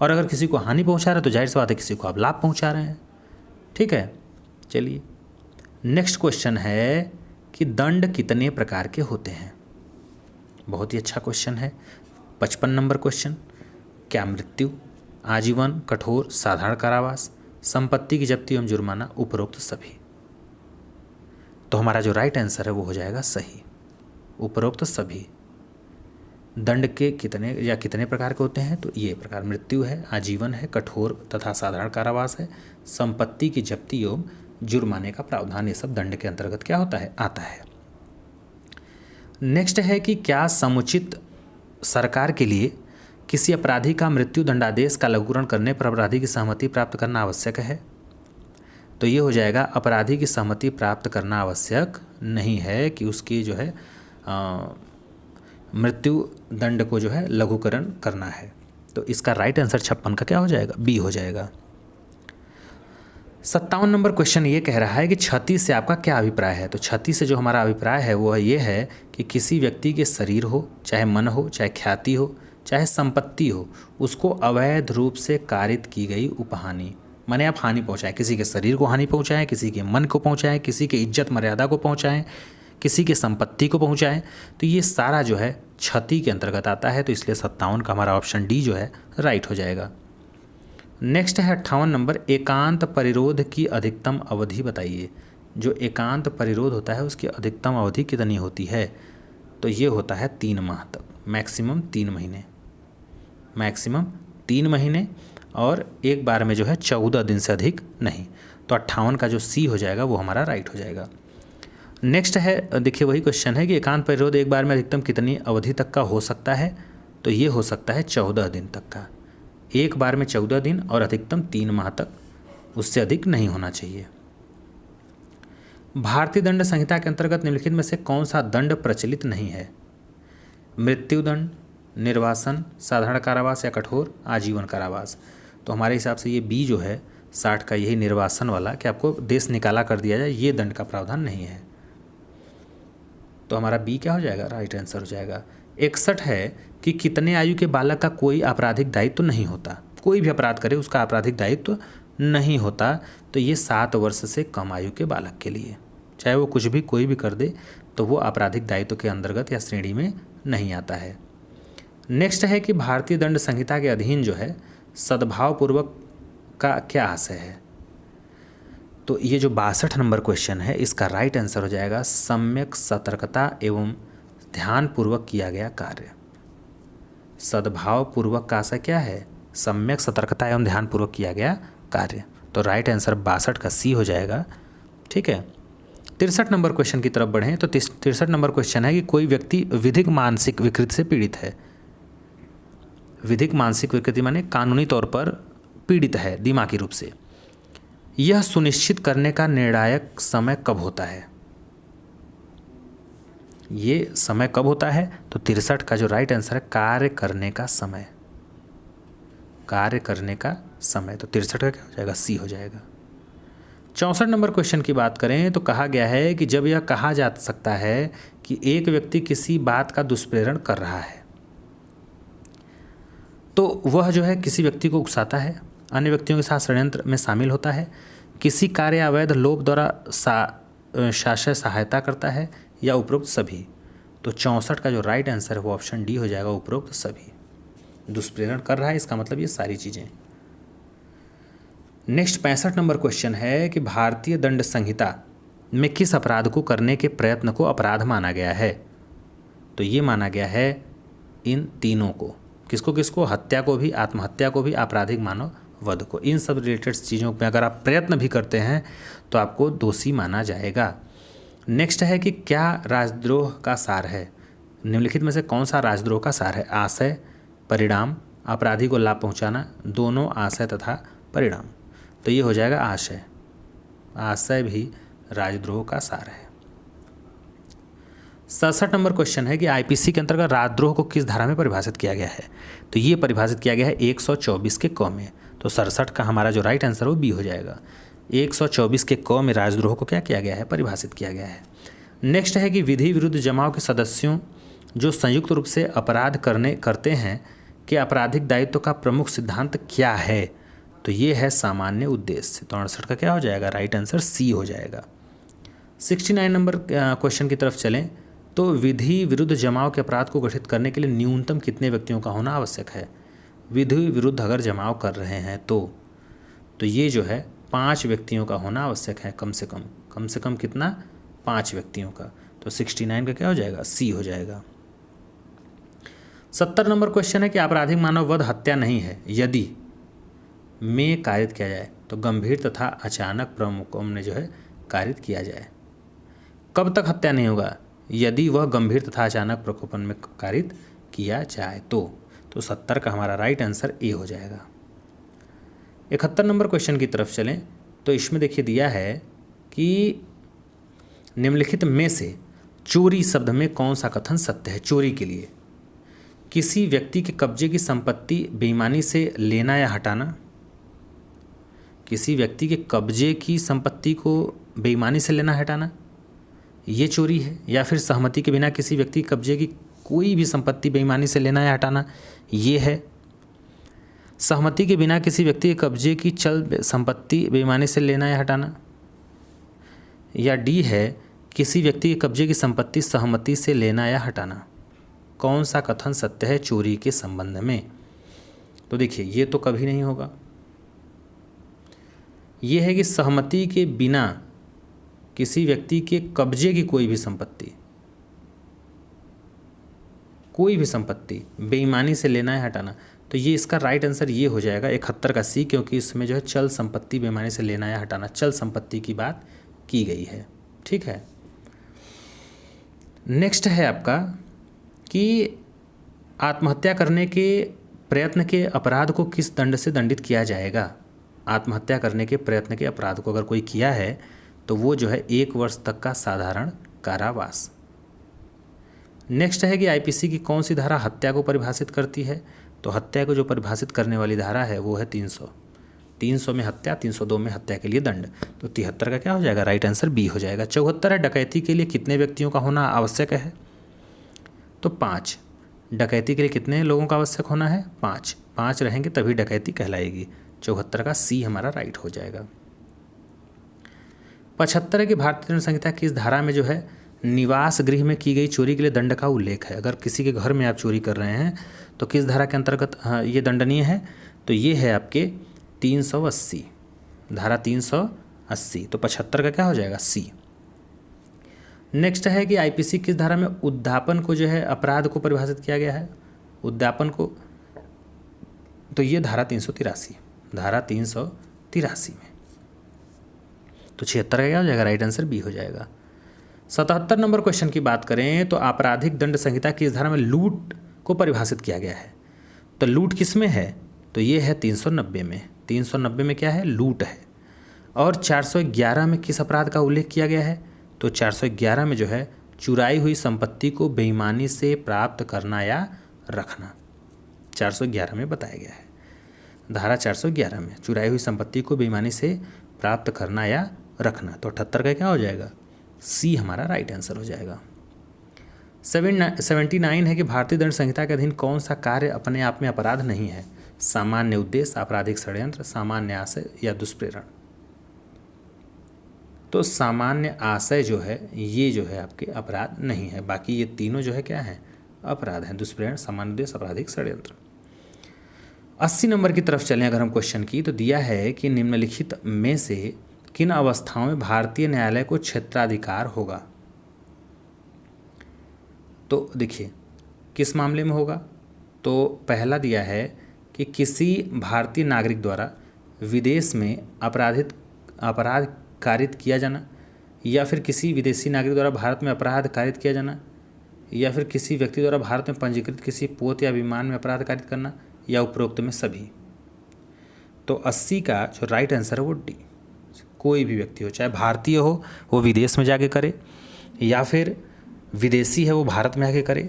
और अगर किसी को हानि पहुंचा रहे हैं तो जाहिर सी बात है किसी को आप लाभ पहुंचा रहे हैं। ठीक है, चलिए नेक्स्ट क्वेश्चन है कि दंड कितने प्रकार के होते हैं? बहुत ही अच्छा क्वेश्चन है। 55 नंबर क्वेश्चन, क्या मृत्यु, आजीवन, कठोर, साधारण कारावास, संपत्ति की जब्ती एवं जुर्माना, उपरोक्त सभी? तो हमारा जो राइट आंसर है वो हो जाएगा सही। उपरोक्त सभी दंड के कितने प्रकार के होते हैं, तो ये प्रकार मृत्यु है, आजीवन है, कठोर तथा साधारण कारावास है, संपत्ति की जब्ती एवं जुर्माने का प्रावधान, ये सब दंड के अंतर्गत क्या होता है, आता है। नेक्स्ट है कि क्या समुचित सरकार के लिए किसी अपराधी का मृत्यु दंडादेश का लघुकरण करने पर अपराधी की सहमति प्राप्त करना आवश्यक है, तो ये हो जाएगा अपराधी की सहमति प्राप्त करना आवश्यक नहीं है कि उसकी जो है मृत्यु दंड को जो है लघुकरण करना है। तो इसका राइट आंसर 56 का क्या हो जाएगा, बी हो जाएगा। 57 नंबर क्वेश्चन ये कह रहा है कि क्षति से आपका क्या अभिप्राय है। तो क्षति से जो हमारा अभिप्राय है वो ये है कि किसी व्यक्ति के शरीर हो, चाहे मन हो, चाहे ख्याति हो, चाहे संपत्ति हो, उसको अवैध रूप से कारित की गई उपहानि, माने आप हानि पहुँचाएं, किसी के शरीर को हानि पहुँचाएं, किसी के मन को पहुँचाएं, किसी के इज्जत मर्यादा को पहुँचाएं, किसी की संपत्ति को पहुँचाएं, तो ये सारा जो है क्षति के अंतर्गत आता है। तो इसलिए 57 का हमारा ऑप्शन डी जो है राइट हो जाएगा। नेक्स्ट है 58 नंबर, एकांत परिरोध की अधिकतम अवधि बताइए। जो एकांत परिरोध होता है उसकी अधिकतम अवधि कितनी होती है, तो ये होता है 3 माह तक, मैक्सिमम 3 महीने, मैक्सिमम 3 महीने, और एक बार में जो है 14 दिन से अधिक नहीं। तो 58 का जो सी हो जाएगा वो हमारा राइट हो जाएगा। नेक्स्ट है, देखिए वही क्वेश्चन है कि एकांत परिरोध एक बार में अधिकतम कितनी अवधि तक का हो सकता है, तो ये हो सकता है 14 दिन तक का, एक बार में 14 दिन और अधिकतम 3 माह तक, उससे अधिक नहीं होना चाहिए। भारतीय दंड संहिता के अंतर्गत निम्नलिखित में से कौन सा दंड प्रचलित नहीं है। मृत्युदंड, निर्वासन, साधारण कारावास या कठोर आजीवन कारावास। तो हमारे हिसाब से ये बी जो है 60 का, यही निर्वासन वाला, कि आपको देश निकाला कर दिया जाए, ये दंड का प्रावधान नहीं है। तो हमारा बी क्या हो जाएगा, राइट आंसर हो जाएगा। 61 है कि कितने आयु के बालक का कोई आपराधिक दायित्व तो नहीं होता, कोई भी अपराध करे उसका आपराधिक दायित्व तो नहीं होता। तो ये 7 वर्ष से कम आयु के बालक के लिए, चाहे वो कुछ भी कोई भी कर दे, तो वो आपराधिक दायित्व के अंतर्गत या श्रेणी में नहीं आता है। नेक्स्ट है कि भारतीय दंड संहिता के अधीन जो है सद्भावपूर्वक का क्या आशय है। तो ये जो 62 नंबर क्वेश्चन है इसका राइट आंसर हो जाएगा सम्यक सतर्कता एवं ध्यानपूर्वक किया गया कार्य। सद्भावपूर्वक का आशय क्या है, सम्यक सतर्कता एवं ध्यानपूर्वक किया गया कार्य। तो राइट आंसर 62 का सी हो जाएगा। ठीक है, 63 नंबर क्वेश्चन की तरफ बढ़ें। तो 63 नंबर क्वेश्चन है कि कोई व्यक्ति विधिक मानसिक विकृति से पीड़ित है। विधिक मानसिक विकृति माने कानूनी तौर पर पीड़ित है दिमागी रूप से। यह सुनिश्चित करने का निर्णायक समय कब होता है, ये समय कब होता है। तो 63 का जो राइट आंसर है कार्य करने का समय, कार्य करने का समय। तो 63 का क्या हो जाएगा, सी हो जाएगा। 64 नंबर क्वेश्चन की बात करें तो कहा गया है कि जब यह कहा जा सकता है कि एक व्यक्ति किसी बात का दुष्प्रेरण कर रहा है, तो वह जो है किसी व्यक्ति को उकसाता है, अन्य व्यक्तियों के साथ षड्यंत्र में शामिल होता है, किसी कार्य अवैध लोभ द्वारा शासक सहायता करता है, या उपरोक्त सभी। तो 64 का जो राइट आंसर है वो ऑप्शन डी हो जाएगा, उपरोक्त सभी। दुष्प्रेरण कर रहा है इसका मतलब ये सारी चीज़ें। नेक्स्ट 65 नंबर क्वेश्चन है कि भारतीय दंड संहिता में किस अपराध को करने के प्रयत्न को अपराध माना गया है। तो ये माना गया है इन तीनों को, किसको किसको, हत्या को भी, आत्महत्या को भी, आपराधिक मानव वध को। इन सब रिलेटेड चीज़ों में अगर आप प्रयत्न भी करते हैं तो आपको दोषी माना जाएगा। नेक्स्ट है कि क्या राजद्रोह का सार है। निम्नलिखित में से कौन सा राजद्रोह का सार है। आशय, परिणाम, अपराधी को लाभ पहुंचाना, दोनों आशय तथा परिणाम। तो ये हो जाएगा आशय, आशय भी राजद्रोह का सार है। 67 नंबर क्वेश्चन है कि आईपीसी के अंतर्गत राजद्रोह को किस धारा में परिभाषित किया गया है। तो ये परिभाषित किया गया है 124 के क में। तो 67 का हमारा जो राइट आंसर वो बी हो जाएगा। 124 के क में राजद्रोह को क्या किया गया है, परिभाषित किया गया है। नेक्स्ट है कि विधि विरुद्ध जमाव के सदस्यों जो संयुक्त रूप से अपराध करते हैं कि आपराधिक दायित्व का प्रमुख सिद्धांत क्या है। तो ये है सामान्य उद्देश्य। तो 68 का क्या हो जाएगा, राइट आंसर सी हो जाएगा। 69 नंबर क्वेश्चन की तरफ चलें तो विधि विरुद्ध जमाव के अपराध को गठित करने के लिए न्यूनतम कितने व्यक्तियों का होना आवश्यक है। विधि विरुद्ध अगर जमाव कर रहे हैं तो ये जो है 5 व्यक्तियों का होना आवश्यक है, कम से कम कितना, 5 व्यक्तियों का। तो 69 का क्या हो जाएगा, सी हो जाएगा। 70 नंबर क्वेश्चन है कि आपराधिक मानव वध हत्या नहीं है यदि में कारित किया जाए, तो गंभीर तथा अचानक प्रमुखों में जो है कारित किया जाए। कब तक हत्या नहीं होगा, यदि वह गंभीर तथा अचानक प्रकोपन में कारित किया जाए तो 70 का हमारा राइट आंसर ए हो जाएगा। 71 नंबर क्वेश्चन की तरफ चलें तो इसमें देखिए दिया है कि निम्नलिखित में से चोरी शब्द में कौन सा कथन सत्य है। चोरी के लिए किसी व्यक्ति के कब्जे की संपत्ति बेईमानी से लेना या हटाना, किसी व्यक्ति के कब्जे की संपत्ति को बेईमानी से लेना हटाना ये चोरी है, या फिर सहमति के बिना किसी व्यक्ति के कब्जे की कोई भी संपत्ति बेईमानी से लेना या हटाना ये है। सहमति के बिना किसी व्यक्ति के कब्जे की चल संपत्ति बेईमानी से लेना या हटाना, या डी है किसी व्यक्ति के कब्जे की संपत्ति सहमति से लेना या हटाना। कौन सा कथन सत्य है चोरी के संबंध में। तो देखिए ये तो कभी नहीं होगा। ये है कि सहमति के बिना किसी व्यक्ति के कब्जे की कोई भी संपत्ति बेईमानी से लेना है हटाना, तो ये इसका राइट आंसर ये हो जाएगा 71 का सी, क्योंकि इसमें जो है चल संपत्ति बेईमानी से लेना या हटाना, चल संपत्ति की बात की गई है। ठीक है। नेक्स्ट है आपका कि आत्महत्या करने के प्रयत्न के अपराध को किस दंड से दंडित किया जाएगा। आत्महत्या करने के प्रयत्न के अपराध को अगर कोई किया है तो वो जो है 1 वर्ष तक का साधारण कारावास। नेक्स्ट है कि आईपीसी की कौन सी धारा हत्या को परिभाषित करती है। तो हत्या को जो परिभाषित करने वाली धारा है वो है 300 में हत्या, 302 में हत्या के लिए दंड। तो 73 का क्या हो जाएगा, राइट आंसर बी हो जाएगा। 74 है डकैती के लिए कितने व्यक्तियों का होना आवश्यक है। तो 5। डकैती के लिए कितने लोगों का आवश्यक होना है, 5 रहेंगे तभी डकैती कहलाएगी। 74 का सी हमारा राइट हो जाएगा। 75 की भारतीय दंड संहिता की इस धारा में जो है निवास गृह में की गई चोरी के लिए दंड का उल्लेख है। अगर किसी के घर में आप चोरी कर रहे हैं तो किस धारा के अंतर्गत ये दंडनीय है, तो ये है आपके 380, धारा 380। तो 75 का क्या हो जाएगा, सी। नेक्स्ट है कि आईपीसी किस धारा में उद्यापन को जो है अपराध को परिभाषित किया गया है। उद्यापन को, तो ये धारा 383 में। तो 76 का क्या हो जाएगा, राइट आंसर बी हो जाएगा। 77 नंबर क्वेश्चन की बात करें तो आपराधिक दंड संहिता की इस धारा में लूट को परिभाषित किया गया है। तो लूट किस में है, तो ये है 390 में। 390 में क्या है, लूट है। और 411 में किस अपराध का उल्लेख किया गया है, तो 411 में जो है चुराई हुई संपत्ति को बेईमानी से प्राप्त करना या रखना, 411 में बताया गया है। धारा 411 में चुराई हुई संपत्ति को बेईमानी से प्राप्त करना या रखना। तो 78 का क्या हो जाएगा, सी हमारा राइट आंसर हो जाएगा। 79 है कि भारतीय दंड संहिता के अधीन कौन सा कार्य अपने आप में अपराध नहीं है। सामान्य उद्देश्य, आपराधिक षड्यंत्र, सामान्य आशय या दुष्प्रेरण। तो सामान्य आशय जो है ये जो है आपके अपराध नहीं है, बाकी ये तीनों जो है क्या है, अपराध हैं। दुष्प्रेरण, सामान्य उद्देश्य, आपराधिक षड्यंत्र। 80 नंबर की तरफ चलें अगर हम क्वेश्चन की, तो दिया है कि निम्नलिखित में से किन अवस्थाओं में भारतीय न्यायालय को क्षेत्राधिकार होगा। तो देखिए किस मामले में होगा, तो पहला दिया है कि किसी भारतीय नागरिक द्वारा विदेश में अपराध कारित किया जाना, या फिर किसी विदेशी नागरिक द्वारा भारत में अपराध कारित किया जाना, या फिर किसी व्यक्ति द्वारा भारत में पंजीकृत किसी पोत या विमान में अपराध कारित करना, या उपरोक्त में सभी। तो 80 का जो राइट आंसर है वो डी, कोई भी व्यक्ति हो, चाहे भारतीय हो वो विदेश में जाके करे, या फिर विदेशी है वो भारत में आके करे,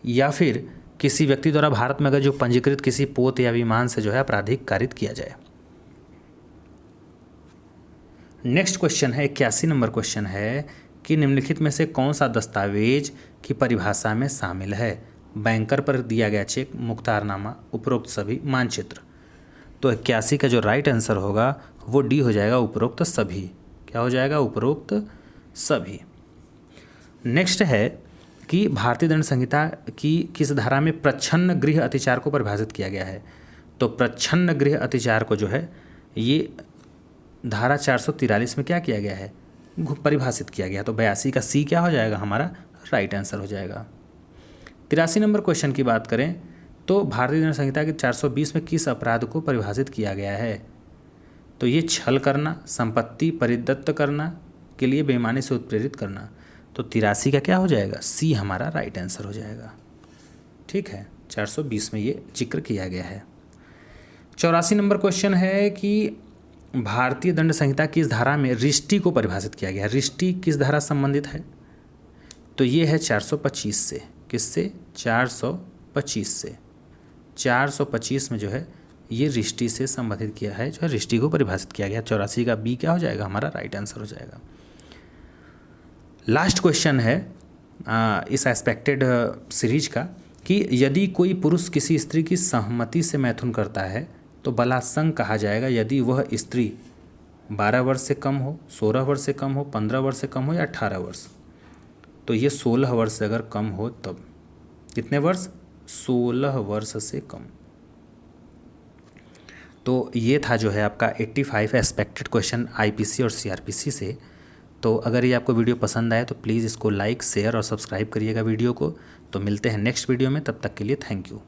या फिर किसी व्यक्ति द्वारा भारत में अगर जो पंजीकृत किसी पोत या विमान से जो है आपराधिक कारित किया जाए। नेक्स्ट क्वेश्चन है 81 नंबर क्वेश्चन है कि निम्नलिखित में से कौन सा दस्तावेज की परिभाषा में शामिल है। बैंकर पर दिया गया चेक, मुख्तारनामा, उपरोक्त सभी, मानचित्र। तो 81 का जो राइट आंसर होगा वो डी हो जाएगा, उपरोक्त सभी। क्या हो जाएगा, उपरोक्त सभी। नेक्स्ट है कि भारतीय दंड संहिता की किस धारा में प्रच्छन्न गृह अतिचार को परिभाषित किया गया है। तो प्रच्छन्न गृह अतिचार को जो है ये धारा 443 में क्या किया गया है, परिभाषित किया गया। तो 82 का सी क्या हो जाएगा हमारा राइट आंसर हो जाएगा। 83 नंबर क्वेश्चन की बात करें तो भारतीय दंड संहिता के 420 में किस अपराध को परिभाषित किया गया है? तो ये छल करना, संपत्ति परिदत्त करना के लिए बेईमानी से उत्प्रेरित करना। तो 83 का क्या हो जाएगा सी हमारा राइट आंसर हो जाएगा। ठीक है, 420 में ये जिक्र किया गया है। 84 नंबर क्वेश्चन है कि भारतीय दंड संहिता किस धारा में रिष्टी को परिभाषित किया गया है? रिष्टी किस धारा संबंधित है? तो ये है 425 से। किससे? 425 से। 425 में जो है ये रिष्टी से संबंधित किया है, जो है रिष्टी को परिभाषित किया गया। 84 का बी क्या हो जाएगा हमारा राइट आंसर हो जाएगा। लास्ट क्वेश्चन है इस एस्पेक्टेड सीरीज का कि यदि कोई पुरुष किसी स्त्री की सहमति से मैथुन करता है तो बलात्संग कहा जाएगा यदि वह स्त्री 12 वर्ष से कम हो, 16 वर्ष से कम हो, 15 वर्ष से कम हो या 18 वर्ष। तो ये 16 वर्ष से अगर कम हो तब। कितने वर्ष? 16 वर्ष से कम। तो ये था जो है आपका 85 एस्पेक्टेड क्वेश्चन आईपीसी और सीआरपीसी से। तो अगर ये आपको वीडियो पसंद आए तो प्लीज़ इसको लाइक, शेयर और सब्सक्राइब करिएगा वीडियो को। तो मिलते हैं नेक्स्ट वीडियो में, तब तक के लिए थैंक यू।